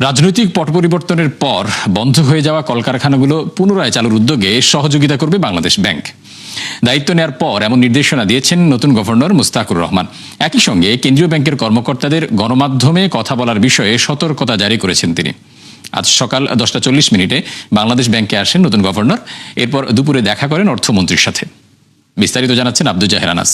রাজনৈতিক পট পরিবর্তনের পর বন্ধ হয়ে যাওয়া কলকারখানাগুলো পুনরায় চালুর উদ্যোগে সহযোগিতা করবে বাংলাদেশ ব্যাংক। দায়িত্ব নেয়ার পর এমন নির্দেশনা দিয়েছেন নতুন গভর্নর মুস্তাকুর রহমান। একই সঙ্গে কেন্দ্রীয় ব্যাংকের কর্মকর্তাদের গণমাধ্যমে কথা বলার বিষয়ে সতর্কতা জারি করেছেন তিনি। আজ সকাল 10:40 বাংলাদেশ ব্যাংকে আসেন নতুন গভর্নর। এরপর দুপুরে দেখা করেন অর্থমন্ত্রীর সাথে। বিস্তারিত জানাচ্ছেন আব্দুল জাহের আনাস।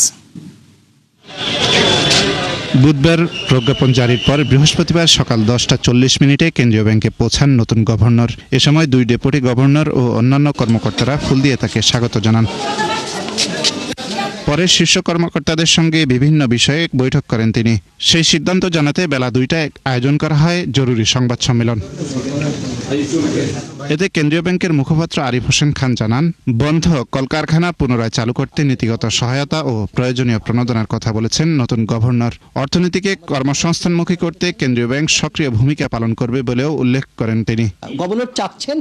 বুধবার প্রজ্ঞাপন জারির পর বৃহস্পতিবার সকাল 10:40 কেন্দ্রীয় ব্যাংকে পৌঁছান নতুন গভর্নর। এ সময় দুই ডেপুটি গভর্নর ও অন্যান্য কর্মকর্তারা ফুল দিয়ে তাকে স্বাগত জানান। পরে শীর্ষ কর্মকর্তাদের সঙ্গে বিভিন্ন বিষয়ে বৈঠক করেন তিনি। সেই সিদ্ধান্ত জানাতে বেলা 2টায় আয়োজন করা হয় জরুরি সংবাদ সম্মেলন। এতে কেন্দ্রীয় ব্যাংকের মুখপাত্র আরিফ হোসেন খান জানান, বন্ধ কলকারখানা পুনরায় চালু করতে নীতিগত সহায়তা ও প্রয়োজনীয় প্রণোদনার কথা বলেছেন নতুন গভর্নর। অর্থনীতিকে কর্মসংস্থানমুখী করতে কেন্দ্রীয় ব্যাংক সক্রিয় ভূমিকা পালন করবে বলেও উল্লেখ করেন তিনি। গভর্নর চাচ্ছেন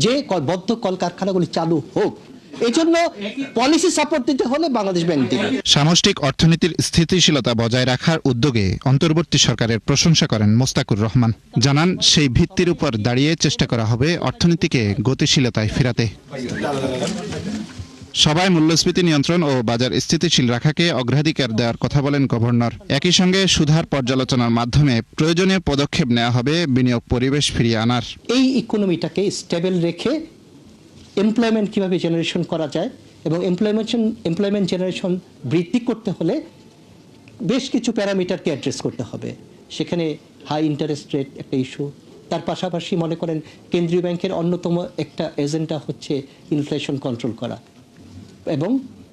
যে বদ্ধ কলকারখানাগুলি চালু হোক, এই জন্য পলিসি সাপোর্ট দিতে হলে বাংলাদেশ ব্যাংক দিবে। সামষ্টিক অর্থনীতির স্থিতিশীলতা বজায় রাখার উদ্যোগে অন্তর্বর্তী সরকারের প্রশংসা করেন মুস্তাকুর রহমান। জানান, সেই ভিত্তির উপর দাঁড়িয়ে চেষ্টা করা হবে অর্থনীতিকে গতিশীলতায় ফেরাতে। সবাই মূল্যস্ফীতি নিয়ন্ত্রণ ও বাজার স্থিতিশীল রাখাকে অগ্রাধিকার দেওয়ার কথা বলেন গভর্নর। একই সঙ্গে সুধার পর্যালোচনার মাধ্যমে প্রয়োজনীয় পদক্ষেপ নেওয়া হবে বিনিয়োগ পরিবেশ ফিরিয়ে আনার। এই ইকোনমিটাকে স্টেবল রেখে এমপ্লয়মেন্ট কিভাবে জেনারেশন করা যায় এবং এমপ্লয়মেন্ট জেনারেশন বৃদ্ধি করতে হলে বেশ কিছু প্যারামিটারকে অ্যাড্রেস করতে হবে। সেখানে হাই ইন্টারেস্ট রেট একটা ইস্যু, তার পাশাপাশি মনে করেন কেন্দ্রীয় ব্যাংকের অন্যতম একটা এজেন্ডা হচ্ছে ইনফ্লেশন কন্ট্রোল করা এবং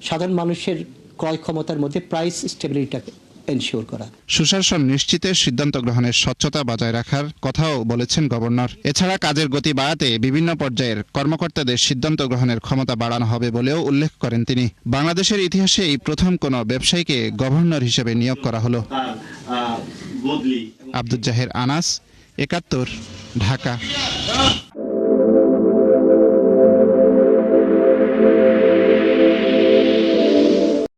সাধারণ মানুষের ক্রয় ক্ষমতার মধ্যে প্রাইস স্টেবিলিটিটাকে এনশিওর করা। সুশাসন নিশ্চিতে সিদ্ধান্ত গ্রহণের স্বচ্ছতা বজায় রাখার কথাও বলেছেন গভর্নর। এছাড়া কাজের গতি বাড়াতে বিভিন্ন পর্যায়ের কর্মকর্তাদের সিদ্ধান্ত গ্রহণের ক্ষমতা বাড়ানো হবে বলেও উল্লেখ করেন তিনি। বাংলাদেশের ইতিহাসে এই প্রথম কোনো ব্যবসায়ীকে গভর্নর হিসেবে নিয়োগ করা হলো। আব্দুল জাহের আনাস, ৭১, ঢাকা।